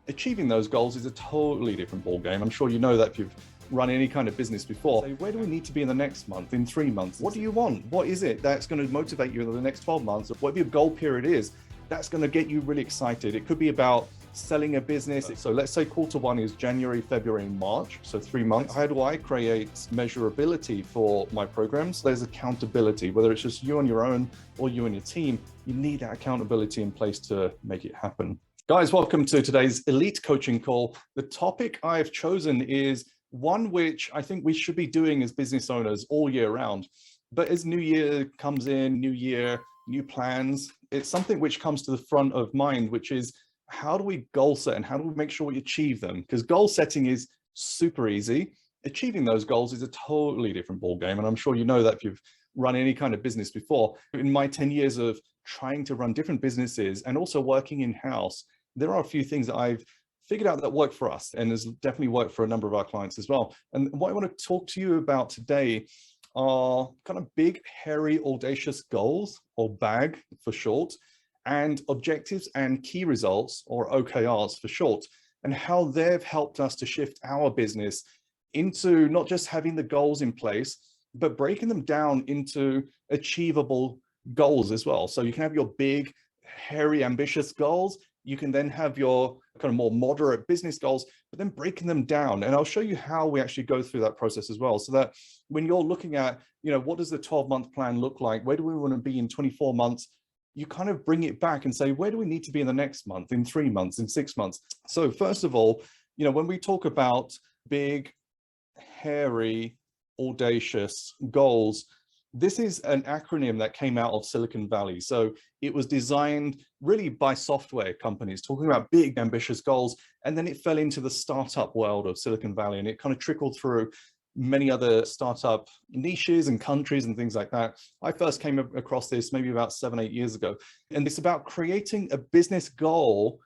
Achieving those goals is a totally different ballgame. I'm sure you know that if you've run any kind of business before. So where do we need to be in the next month, in 3 months? What do you want? What is it that's going to motivate you in the next 12 months? Whatever your goal period is, that's going to get you really excited. It could be about selling a business. So let's say Q1 is January, February, and March, so 3 months. How do I create measurability for my programs? There's accountability, whether it's just you on your own or you and your team, you need that accountability in place to make it happen. Guys, welcome to today's Elite Coaching Call. The topic I've chosen is one which I think we should be doing as business owners all year round. But as New Year comes in, new year, new plans, it's something which comes to the front of mind, which is how do we goal set and how do we make sure we achieve them? Because goal setting is super easy. Achieving those goals is a totally different ballgame. And I'm sure you know that if you've run any kind of business before. In my 10 years of trying to run different businesses and also working in-house, there are a few things that I've figured out that work for us and has definitely worked for a number of our clients as well. And what I want to talk to you about today are kind of big, hairy, audacious goals, or BHAG for short, and objectives and key results, or OKRs for short, and how they've helped us to shift our business into not just having the goals in place, but breaking them down into achievable goals as well. So you can have your big, hairy, ambitious goals. You can then have your kind of more moderate business goals, but then breaking them down. And I'll show you how we actually go through that process as well. So that when you're looking at, what does the 12-month plan look like? Where do we want to be in 24 months? You kind of bring it back and say, where do we need to be in the next month, in 3 months, in 6 months? So first of all, when we talk about big, hairy, audacious goals, this is an acronym that came out of Silicon Valley. So it was designed really by software companies talking about big, ambitious goals. And then it fell into the startup world of Silicon Valley, and it kind of trickled through many other startup niches and countries and things like that. I first came across this maybe about 7-8 years ago. And it's about creating a business goal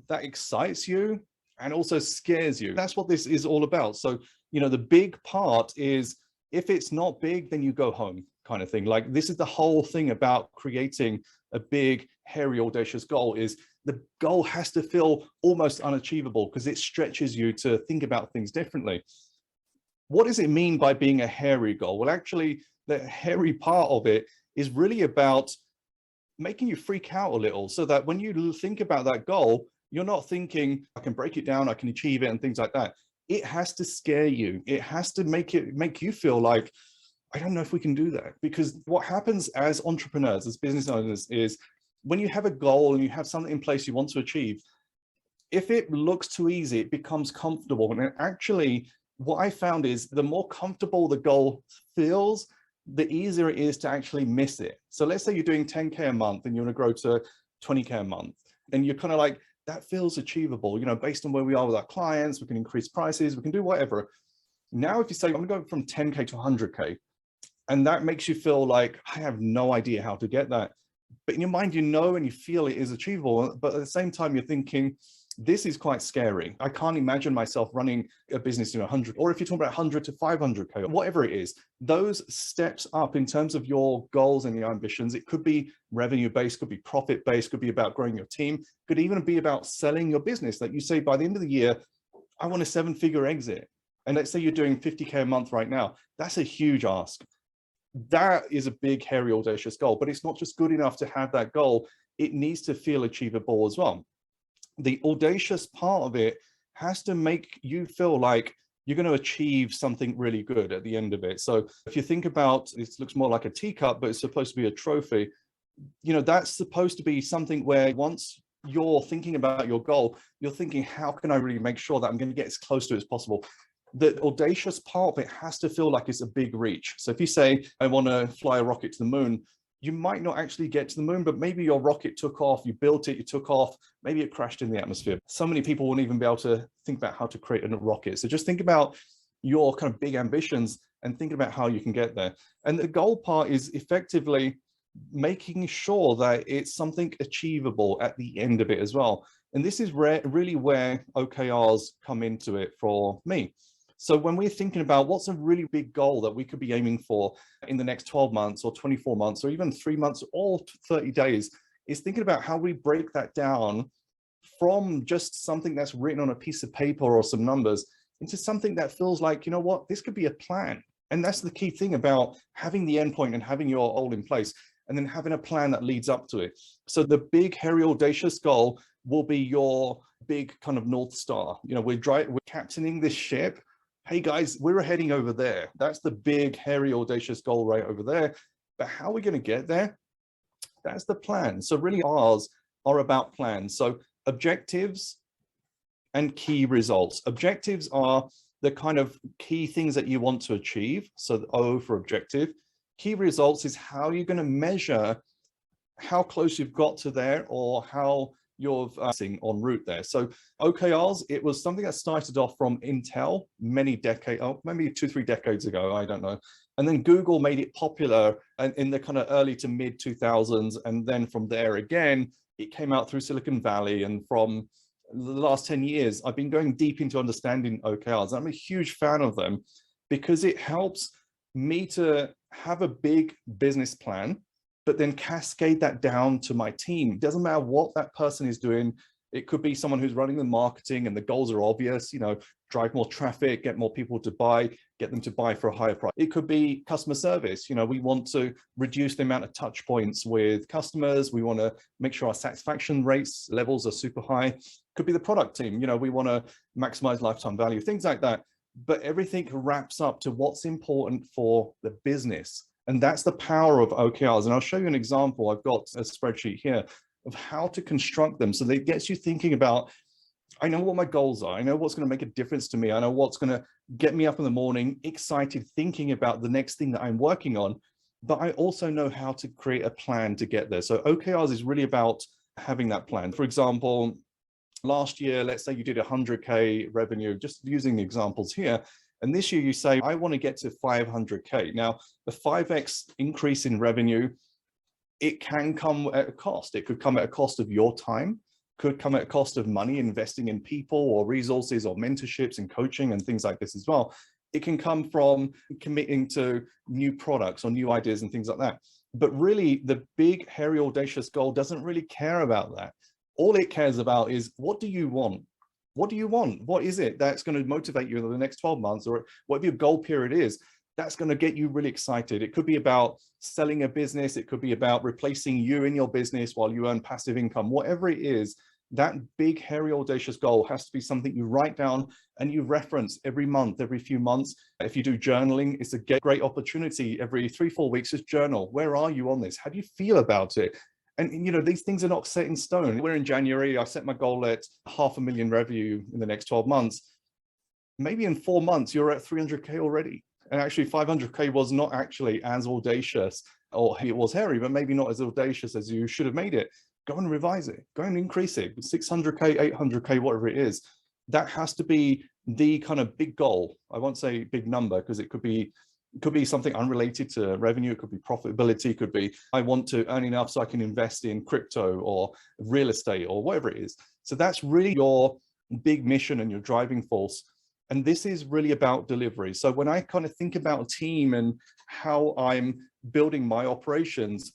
that excites you and also scares you. That's what this is all about. So, the big part is, if it's not big, then you go home, kind of thing. Like, this is the whole thing about creating a big, hairy, audacious goal, is the goal has to feel almost unachievable because it stretches you to think about things differently. What does it mean by being a hairy goal? Well, actually, the hairy part of it is really about making you freak out a little, so that when you think about that goal, you're not thinking, I can break it down, I can achieve it, and things like that. It has to scare you. It has to make you feel like, I don't know if we can do that. Because what happens as entrepreneurs, as business owners, is when you have a goal and you have something in place you want to achieve, if it looks too easy, it becomes comfortable. And actually, what I found is the more comfortable the goal feels, the easier it is to actually miss it. So let's say you're doing 10K a month and you want to grow to 20K a month, and you're kind of like, that feels achievable, based on where we are with our clients, we can increase prices, we can do whatever. Now, if you say, I'm gonna go from 10K to 100K, and that makes you feel like, I have no idea how to get that. But in your mind, and you feel it is achievable, but at the same time, you're thinking, this is quite scary. I can't imagine myself running a business, 100, or if you're talking about 100 to 500K, whatever it is, those steps up in terms of your goals and your ambitions. It could be revenue-based, could be profit-based, could be about growing your team, could even be about selling your business. That you say, by the end of the year, I want a 7-figure exit. And let's say you're doing 50K a month right now. That's a huge ask. That is a big, hairy, audacious goal, but it's not just good enough to have that goal. It needs to feel achievable as well. The audacious part of it has to make you feel like you're going to achieve something really good at the end of it. So if you think about, it looks more like a teacup, but it's supposed to be a trophy. That's supposed to be something where once you're thinking about your goal, you're thinking, how can I really make sure that I'm going to get as close to it as possible? The audacious part of it has to feel like it's a big reach. So if you say, I want to fly a rocket to the moon, you might not actually get to the moon, but maybe your rocket took off, you built it, you took off, maybe it crashed in the atmosphere. So many people won't even be able to think about how to create a rocket. So just think about your kind of big ambitions and thinking about how you can get there. And the goal part is effectively making sure that it's something achievable at the end of it as well. And this is really where OKRs come into it for me. So when we're thinking about what's a really big goal that we could be aiming for in the next 12 months or 24 months or even 3 months or 30 days, is thinking about how we break that down from just something that's written on a piece of paper or some numbers into something that feels like, you know what, this could be a plan. And that's the key thing about having the endpoint and having your all in place, and then having a plan that leads up to it. So the big, hairy, audacious goal will be your big kind of North Star. You know, we're captaining this ship. Hey guys, we're heading over there. That's the big, hairy, audacious goal right over there. But how are we going to get there? That's the plan. So really ours are about plans. So objectives and key results. Objectives are the kind of key things that you want to achieve. So the O for objective. Key results is how you're going to measure how close you've got to there, or how you're en route there. So OKRs, it was something that started off from Intel many decades, maybe 2-3 decades ago, I don't know. And then Google made it popular in the kind of early to mid 2000s. And then from there again, it came out through Silicon Valley. And from the last 10 years, I've been going deep into understanding OKRs. I'm a huge fan of them because it helps me to have a big business plan, but then cascade that down to my team. It doesn't matter what that person is doing. It could be someone who's running the marketing and the goals are obvious, you know, drive more traffic, get more people to buy, get them to buy for a higher price. It could be customer service. You know, we want to reduce the amount of touch points with customers. We want to make sure our satisfaction rates levels are super high. Could be the product team. You know, we want to maximize lifetime value, things like that. But everything wraps up to what's important for the business. And that's the power of OKRs. And I'll show you an example. I've got a spreadsheet here of how to construct them. So that it gets you thinking about, I know what my goals are. I know what's going to make a difference to me. I know what's going to get me up in the morning, excited, thinking about the next thing that I'm working on. But I also know how to create a plan to get there. So OKRs is really about having that plan. For example, last year, let's say you did 100K revenue, just using the examples here. And this year you say, I want to get to 500K. Now, the 5x increase in revenue, it can come at a cost. It could come at a cost of your time, could come at a cost of money, investing in people or resources or mentorships and coaching and things like this as well. It can come from committing to new products or new ideas and things like that. But really, the big, hairy, audacious goal doesn't really care about that. All it cares about is, what do you want? What do you want? What is it that's going to motivate you in the next 12 months, or whatever your goal period is, that's going to get you really excited? It could be about selling a business. It could be about replacing you in your business while you earn passive income. Whatever it is, that big, hairy, audacious goal has to be something you write down and you reference every month, every few months. If you do journaling, it's a great opportunity. Every 3-4 weeks, just journal. Where are you on this? How do you feel about it? And, you know, these things are not set in stone. We're in January. I set my goal at 500,000 revenue in the next 12 months. Maybe in 4 months, you're at 300K already. And actually 500K was not actually as audacious, or it was hairy, but maybe not as audacious as you should have made it. Go and revise it, go and increase it, 600K, 800K, whatever it is. That has to be the kind of big goal. I won't say big number, because it could be something unrelated to revenue. It could be profitability. It could be, I want to earn enough so I can invest in crypto or real estate or whatever it is. So that's really your big mission and your driving force. And this is really about delivery. So when I kind of think about a team and how I'm building my operations,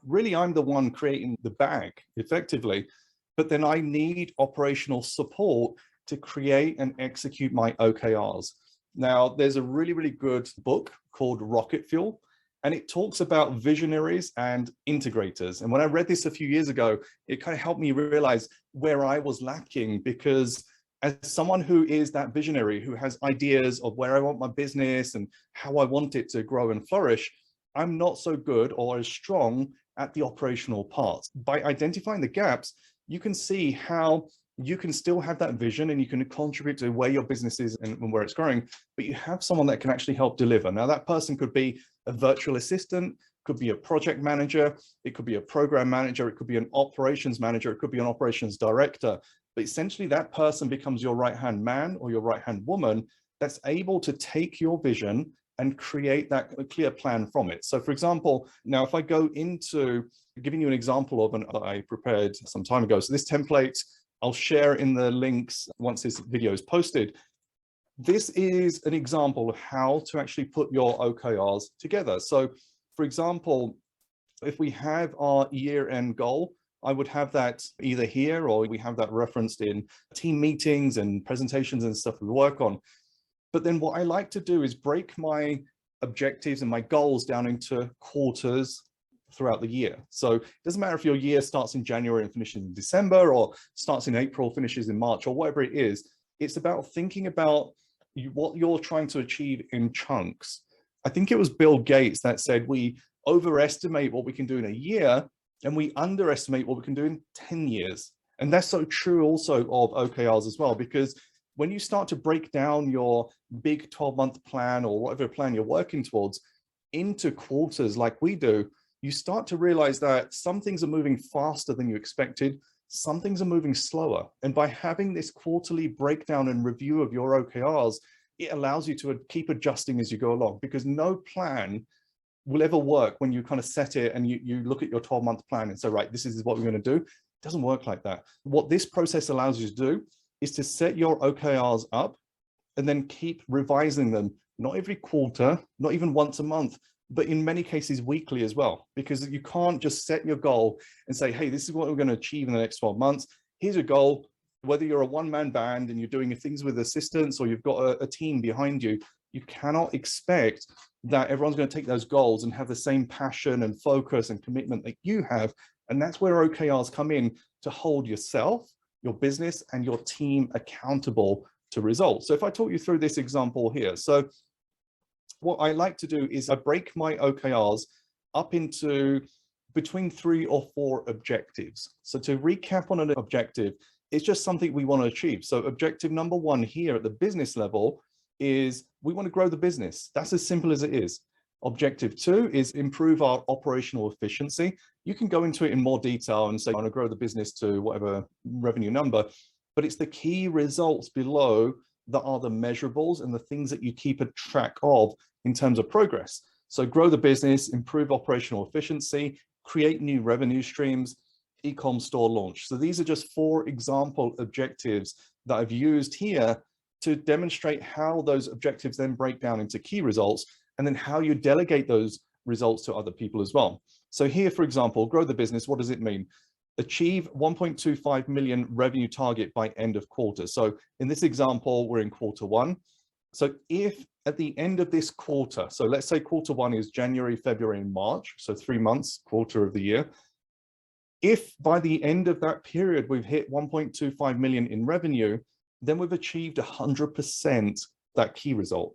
really I'm the one creating the bag effectively, but then I need operational support to create and execute my OKRs. Now, there's a really, really good book called Rocket Fuel, and it talks about visionaries and integrators. And when I read this a few years ago, it kind of helped me realize where I was lacking, because as someone who is that visionary, who has ideas of where I want my business and how I want it to grow and flourish, I'm not so good or as strong at the operational parts. By identifying the gaps, you can see how you can still have that vision and you can contribute to where your business is and where it's growing, but you have someone that can actually help deliver. Now, that person could be a virtual assistant, could be a project manager, it could be a program manager, it could be an operations manager, it could be an operations director. But essentially that person becomes your right-hand man or your right-hand woman that's able to take your vision and create that clear plan from it. So for example, now if I go into giving you an example of that I prepared some time ago. So this template, I'll share in the links once this video is posted. This is an example of how to actually put your OKRs together. So for example, if we have our year-end goal I would have that either here or we have that referenced in team meetings and presentations and stuff we work on. But then what I like to do is break my objectives and my goals down into quarters throughout the year. So it doesn't matter if your year starts in January and finishes in December, or starts in April, finishes in March, or whatever it is. It's about thinking about what you're trying to achieve in chunks. I think it was Bill Gates that said we overestimate what we can do in a year and we underestimate what we can do in 10 years. And that's so true also of OKRs as well, because when you start to break down your big 12-month plan or whatever plan you're working towards into quarters like we do, you start to realize that some things are moving faster than you expected, some things are moving slower. And by having this quarterly breakdown and review of your OKRs, it allows you to keep adjusting as you go along, because no plan will ever work when you kind of set it and you look at your 12-month plan and say, right, this is what we're going to do. It doesn't work like that. What this process allows you to do is to set your OKRs up and then keep revising them, not every quarter, not even once a month, but in many cases weekly as well, because you can't just set your goal and say, hey, this is what we're going to achieve in the next 12 months. Here's a goal. Whether you're a one-man band and you're doing things with assistants or you've got a team behind you, you cannot expect that everyone's going to take those goals and have the same passion and focus and commitment that you have. And that's where OKRs come in, to hold yourself, your business, and your team accountable to results. So if I talk you through this example here, so what I like to do is I break my OKRs up into between 3 or 4 objectives. So to recap on an objective, it's just something we want to achieve. So objective number 1 here at the business level is we want to grow the business. That's as simple as it is. Objective 2 is improve our operational efficiency. You can go into it in more detail and say, I want to grow the business to whatever revenue number, but it's the key results below that are the measurables and the things that you keep a track of in terms of progress. So grow the business, improve operational efficiency, create new revenue streams, e-com store launch. So these are just 4 example objectives that I've used here to demonstrate how those objectives then break down into key results, and then how you delegate those results to other people as well. So here, for example, grow the business, what does it mean? Achieve 1.25 million revenue target by end of quarter. So in this example, we're in quarter 1. So if at the end of this quarter, so let's say quarter 1 is January, February, and March, so 3 months, quarter of the year. If by the end of that period, we've hit 1.25 million in revenue, then we've achieved 100% that key result.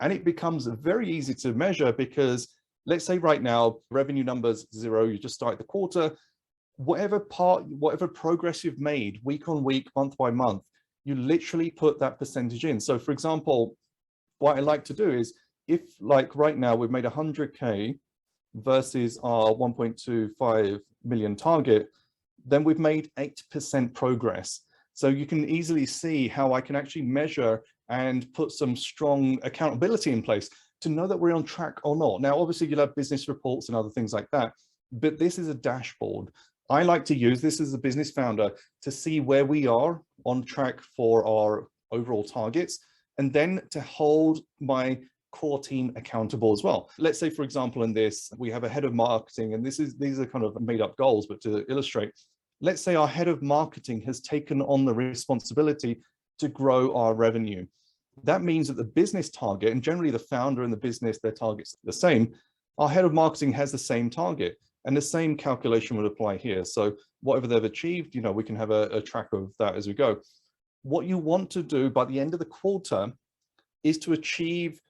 And it becomes very easy to measure, because let's say right now, revenue number's 0, you just start the quarter, whatever progress you've made week on week, month by month, you literally put that percentage in. So for example, what I like to do is, if like right now we've made 100K versus our 1.25 million target, then we've made 8% progress. So you can easily see how I can actually measure and put some strong accountability in place to know that we're on track or not. Now, obviously you'll have business reports and other things like that, but this is a dashboard. I like to use this as a business founder to see where we are on track for our overall targets, and then to hold my core team accountable as well. Let's say, for example, in this, we have a head of marketing, and these are kind of made up goals, but to illustrate, let's say our head of marketing has taken on the responsibility to grow our revenue. That means that the business target, and generally the founder and the business, their target's the same, our head of marketing has the same target, and the same calculation would apply here. So whatever they've achieved, we can have a track of that as we go. What you want to do by the end of the quarter is to achieve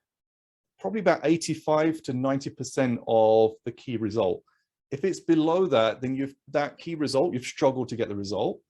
probably about 85 to 90% of the key result. If it's below that, then that key result, you've struggled to get the result.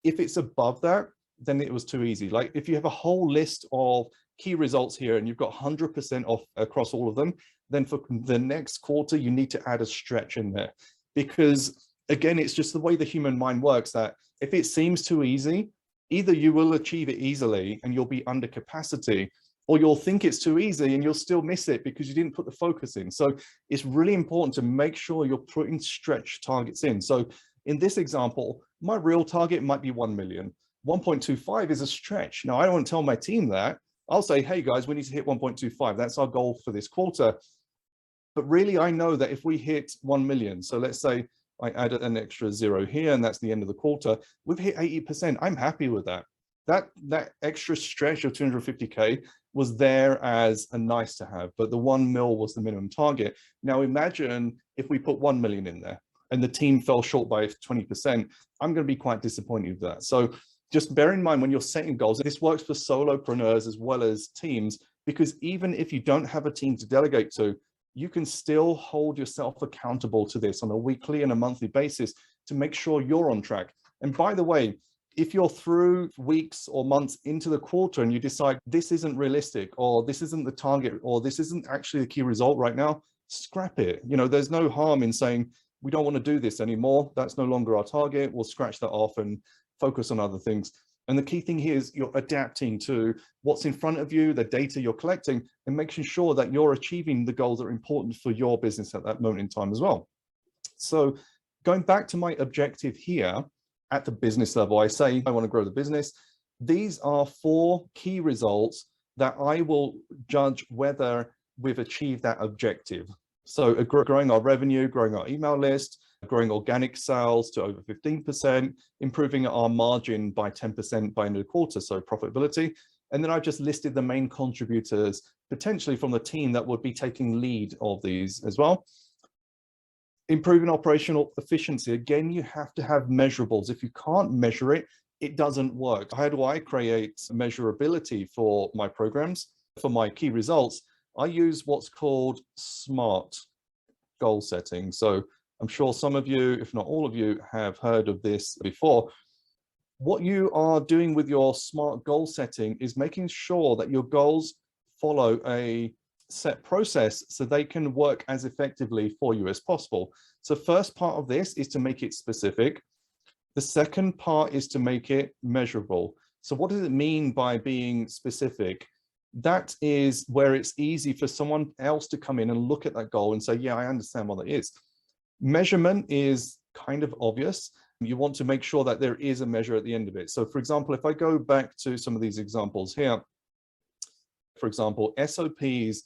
If it's above that, then it was too easy. Like if you have a whole list of key results here and you've got 100% off across all of them, then for the next quarter, you need to add a stretch in there. Because again, it's just the way the human mind works, that if it seems too easy, either you will achieve it easily and you'll be under capacity, or you'll think it's too easy and you'll still miss it because you didn't put the focus in. So it's really important to make sure you're putting stretch targets in. So in this example, my real target might be 1 million. 1.25 is a stretch. Now, I don't want to tell my team that. I'll say, hey guys, we need to hit 1.25. That's our goal for this quarter. But really, I know that if we hit 1 million, so let's say I added an extra 0 here, and that's the end of the quarter. We've hit 80%. I'm happy with that. That extra stretch of 250K was there as a nice to have, but the 1 mil was the minimum target. Now imagine if we put 1 million in there and the team fell short by 20%, I'm going to be quite disappointed with that. So just bear in mind when you're setting goals, this works for solopreneurs as well as teams, because even if you don't have a team to delegate to, you can still hold yourself accountable to this on a weekly and a monthly basis to make sure you're on track. And by the way, if you're through weeks or months into the quarter and you decide this isn't realistic, or this isn't the target, or this isn't actually the key result right now, scrap it. You know, there's no harm in saying, we don't want to do this anymore. That's no longer our target. We'll scratch that off and focus on other things. And the key thing here is you're adapting to what's in front of you, the data you're collecting, and making sure that you're achieving the goals that are important for your business at that moment in time as well. So going back to my objective here, at the business level, I say I want to grow the business. These are 4 key results that I will judge whether we've achieved that objective. So growing our revenue, growing our email list, growing organic sales to over 15%, improving our margin by 10% by end of the quarter, so profitability. And then I've just listed the main contributors potentially from the team that would be taking lead of these as well. Improving operational efficiency. Again, you have to have measurables. If you can't measure it, it doesn't work. How do I create measurability for my programs? For my key results, I use what's called SMART goal setting. So I'm sure some of you, if not all of you, have heard of this before. What you are doing with your SMART goal setting is making sure that your goals follow a set process so they can work as effectively for you as possible. So first part of this is to make it specific. The second part is to make it measurable. So what does it mean by being specific? That is where it's easy for someone else to come in and look at that goal and say, yeah, I understand what that is. Measurement is kind of obvious. You want to make sure that there is a measure at the end of it. So for example, if I go back to some of these examples here, for example, SOPs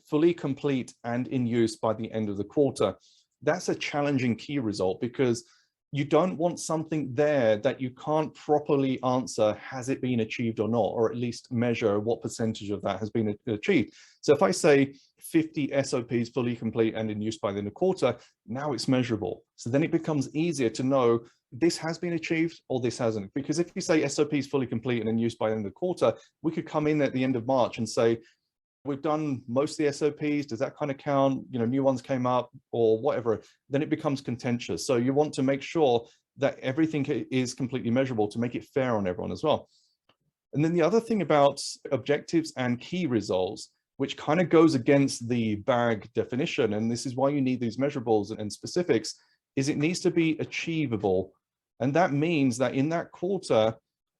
fully complete and in use by the end of the quarter. That's a challenging key result because you don't want something there that you can't properly answer, has it been achieved or not, or at least measure what percentage of that has been achieved. So if I say 50 SOPs fully complete and in use by the end of the quarter, now it's measurable. So then it becomes easier to know this has been achieved or this hasn't. Because if you say SOPs fully complete and in use by the end of the quarter, we could come in at the end of March and say, we've done most of the SOPs, does that kind of count? You know, new ones came up or whatever, then it becomes contentious. So you want to make sure that everything is completely measurable to make it fair on everyone as well. And then the other thing about objectives and key results, which kind of goes against the BHAG definition, and this is why you need these measurables and specifics, is it needs to be achievable. And that means that in that quarter,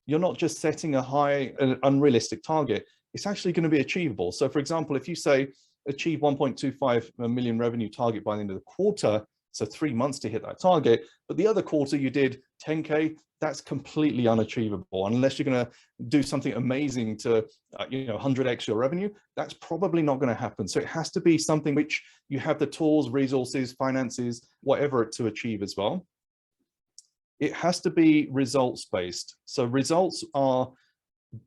you're not just setting a high, an unrealistic target, it's actually going to be achievable. So for example, if you say achieve 1.25 million revenue target by the end of the quarter, so 3 months to hit that target, but the other quarter you did 10K, that's completely unachievable. Unless you're going to do something amazing to 100x your revenue, that's probably not going to happen. So it has to be something which you have the tools, resources, finances, whatever to achieve as well. It has to be results based. So results are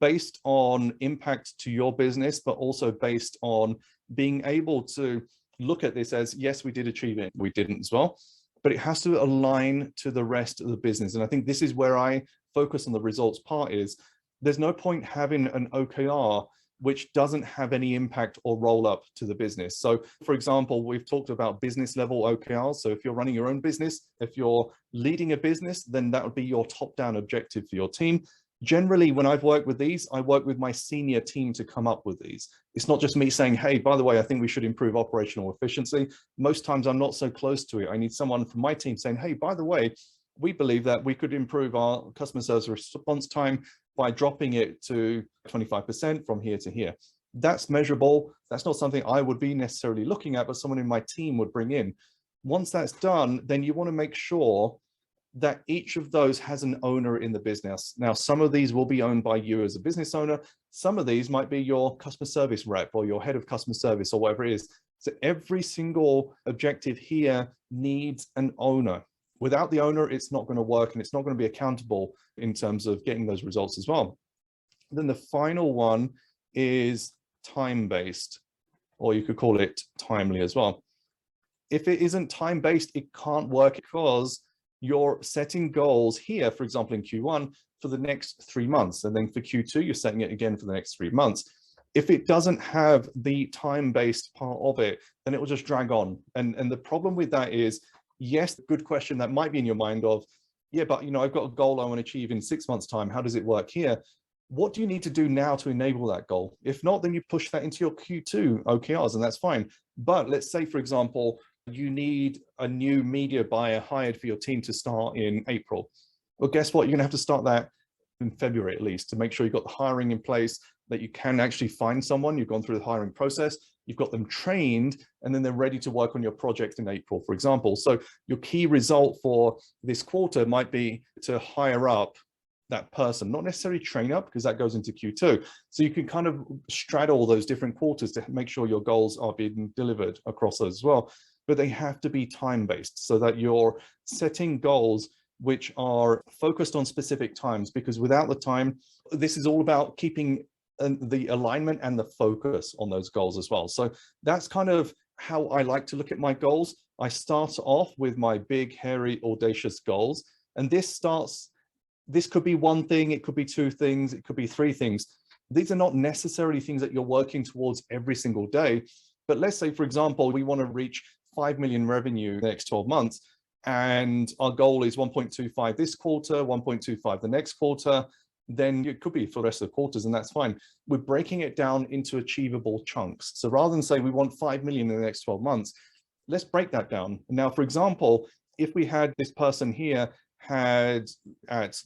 based on impact to your business, but also based on being able to look at this as, yes, we did achieve it, we didn't as well, but it has to align to the rest of the business. And I think this is where I focus on the results part is, there's no point having an OKR which doesn't have any impact or roll up to the business. So for example, we've talked about business level OKRs. So if you're running your own business, if you're leading a business, then that would be your top down objective for your team. Generally, when I've worked with these, I work with my senior team to come up with these. It's not just me saying, hey, by the way, I think we should improve operational efficiency. Most times I'm not so close to it. I need someone from my team saying, hey, by the way, we believe that we could improve our customer service response time by dropping it to 25% from here to here. That's measurable. That's not something I would be necessarily looking at, but someone in my team would bring in. Once that's done, then you want to make sure that each of those has an owner in the business. Now, some of these will be owned by you as a business owner. Some of these might be your customer service rep or your head of customer service or whatever it is. So every single objective here needs an owner. Without the owner, it's not going to work, and it's not going to be accountable in terms of getting those results as well. Then the final one is time-based, or you could call it timely as well. If it isn't time-based, it can't work because you're setting goals here, for example, in Q1 for the next 3 months. And then for Q2, you're setting it again for the next 3 months. If it doesn't have the time-based part of it, then it will just drag on. And the problem with that is, yes, good question that might be in your mind of, yeah, but I've got a goal I want to achieve in 6 months' time. How does it work here? What do you need to do now to enable that goal? If not, then you push that into your Q2 OKRs, and that's fine. But let's say, for example, you need a new media buyer hired for your team to start in April. Well, guess what? You're going to have to start that in February at least, to make sure you've got the hiring in place, that you can actually find someone. You've gone through the hiring process, you've got them trained, and then they're ready to work on your project in April, for example. So your key result for this quarter might be to hire up that person, not necessarily train up, because that goes into Q2. So you can kind of straddle those different quarters to make sure your goals are being delivered across those as well. But they have to be time-based, so that you're setting goals which are focused on specific times, because without the time, this is all about keeping the alignment and the focus on those goals as well. So that's kind of how I like to look at my goals. I start off with my big, hairy, audacious goals, and this could be one thing, it could be two things, it could be three things. These are not necessarily things that you're working towards every single day. But let's say, for example, we want to reach 5 million revenue in the next 12 months. And our goal is 1.25 this quarter, 1.25 the next quarter. Then it could be for the rest of the quarters, and that's fine. We're breaking it down into achievable chunks. So rather than say we want 5 million in the next 12 months, let's break that down. Now, for example, if we had this person here had at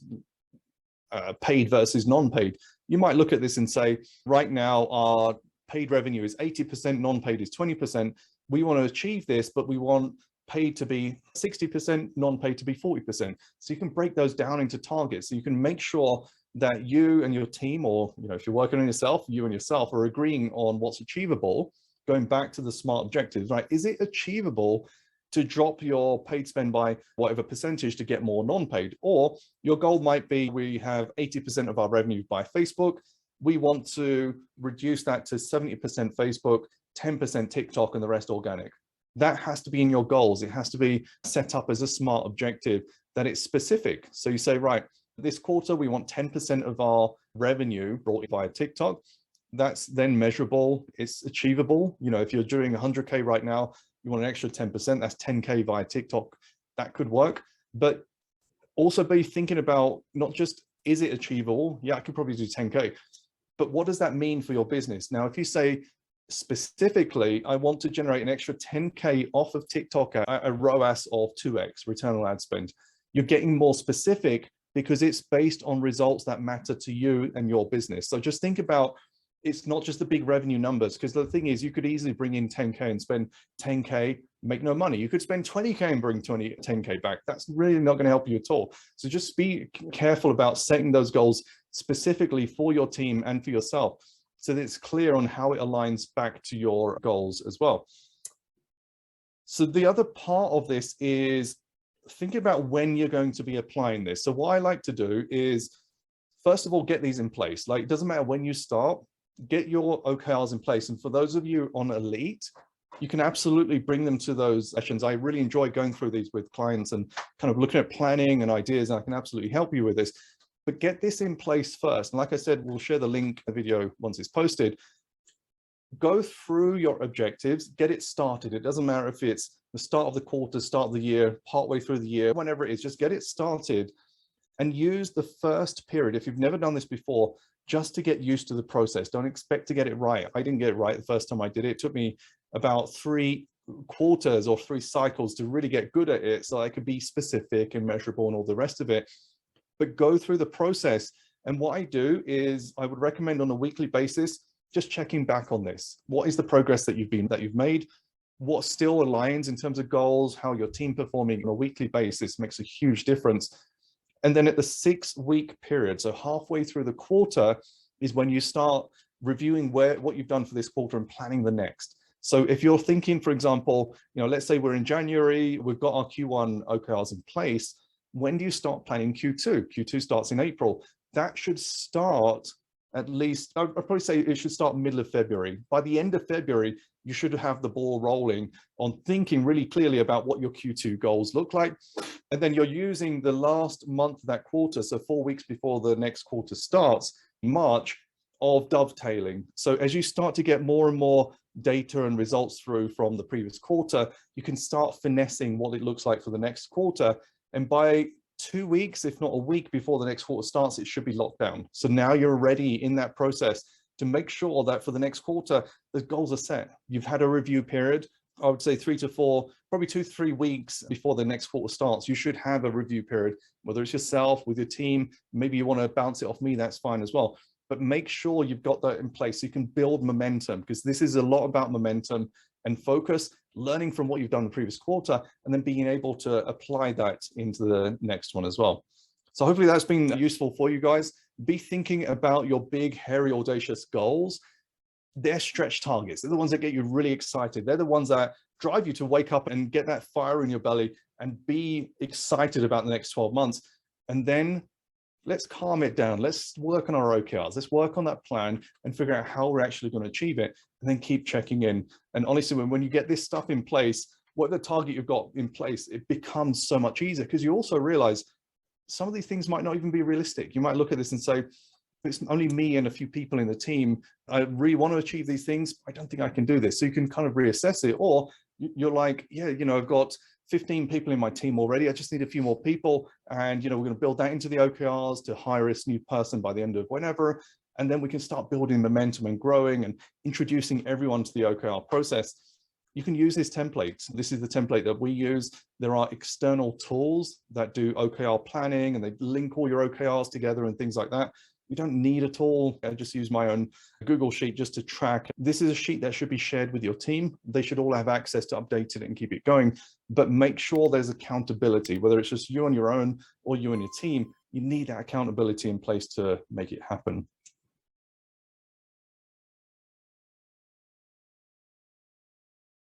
paid versus non-paid, you might look at this and say, right now our paid revenue is 80%, non-paid is 20%. We want to achieve this, but we want paid to be 60%, non-paid to be 40%. So you can break those down into targets. So you can make sure that you and your team, or if you're working on yourself, you and yourself are agreeing on what's achievable. Going back to the SMART objectives, right? Is it achievable to drop your paid spend by whatever percentage to get more non-paid? Or your goal might be, we have 80% of our revenue by Facebook. We want to reduce that to 70% Facebook, 10% TikTok, and the rest organic. That has to be in your goals. It has to be set up as a SMART objective, that it's specific. So you say, right, this quarter, we want 10% of our revenue brought in via TikTok. That's then measurable. It's achievable. If you're doing 100K right now, you want an extra 10%, that's 10K via TikTok. That could work. But also be thinking about not just, is it achievable? Yeah, I could probably do 10K. But what does that mean for your business? Now, if you say specifically, I want to generate an extra 10K off of TikTok at a ROAS of 2x, return on ad spend, you're getting more specific because it's based on results that matter to you and your business. So just think about, it's not just the big revenue numbers, because the thing is, you could easily bring in 10K and spend 10K, make no money. You could spend 20K and bring 10K back. That's really not going to help you at all. So just be careful about setting those goals specifically for your team and for yourself, so that it's clear on how it aligns back to your goals as well. So the other part of this is thinking about when you're going to be applying this. So what I like to do is, first of all, get these in place. Like, it doesn't matter when you start, get your OKRs in place. And for those of you on Elite, you can absolutely bring them to those sessions. I really enjoy going through these with clients and kind of looking at planning and ideas, and I can absolutely help you with this. But get this in place first. And like I said, we'll share the link, the video, once it's posted. Go through your objectives, get it started. It doesn't matter if it's the start of the quarter, start of the year, partway through the year, whenever it is, just get it started and use the first period. If you've never done this before, just to get used to the process. Don't expect to get it right. I didn't get it right the first time I did it. It took me about 3 quarters or 3 cycles to really get good at it, so I could be specific and measurable and all the rest of it. But go through the process. And what I do is, I would recommend on a weekly basis, just checking back on this. What is the progress that you've made? What still aligns in terms of goals? How your team performing on a weekly basis makes a huge difference. And then at the 6-week period, so halfway through the quarter, is when you start reviewing what you've done for this quarter and planning the next. So if you're thinking, for example, let's say we're in January, we've got our Q1 OKRs in place. When do you start planning Q2? Q2 starts in April. That should start at least, I'd probably say it should start middle of February. By the end of February, you should have the ball rolling on thinking really clearly about what your Q2 goals look like. And then you're using the last month of that quarter, so 4 weeks before the next quarter starts, March, of dovetailing. So as you start to get more and more data and results through from the previous quarter, you can start finessing what it looks like for the next quarter. And by 2 weeks, if not a week before the next quarter starts, it should be locked down. So now you're ready in that process to make sure that for the next quarter, the goals are set. You've had a review period. I would say 3 to 4, probably 2 to 3 weeks before the next quarter starts, you should have a review period, whether it's yourself, with your team, maybe you want to bounce it off me, that's fine as well. But make sure you've got that in place so you can build momentum, because this is a lot about momentum and focus, learning from what you've done in the previous quarter, and then being able to apply that into the next one as well. So hopefully that's been useful for you guys. Be thinking about your big, hairy, audacious goals. They're stretch targets. They're the ones that get you really excited. They're the ones that drive you to wake up and get that fire in your belly and be excited about the next 12 months. And then let's calm it down. Let's work on our OKRs. Let's work on that plan and figure out how we're actually going to achieve it, and then keep checking in. And honestly, when you get this stuff in place, whatever target you've got in place, it becomes so much easier, because you also realize some of these things might not even be realistic. You might look at this and say, it's only me and a few people in the team. I really want to achieve these things. I don't think I can do this. So you can kind of reassess it. Or you're like, yeah, I've got 15 people in my team already. I just need a few more people. And, we're going to build that into the OKRs to hire this new person by the end of whenever. And then we can start building momentum and growing and introducing everyone to the OKR process. You can use this template. This is the template that we use. There are external tools that do OKR planning, and they link all your OKRs together and things like that. You don't need a tool. I just use my own Google sheet just to track. This is a sheet that should be shared with your team. They should all have access to update it and keep it going, but make sure there's accountability, whether it's just you on your own or you and your team. You need that accountability in place to make it happen.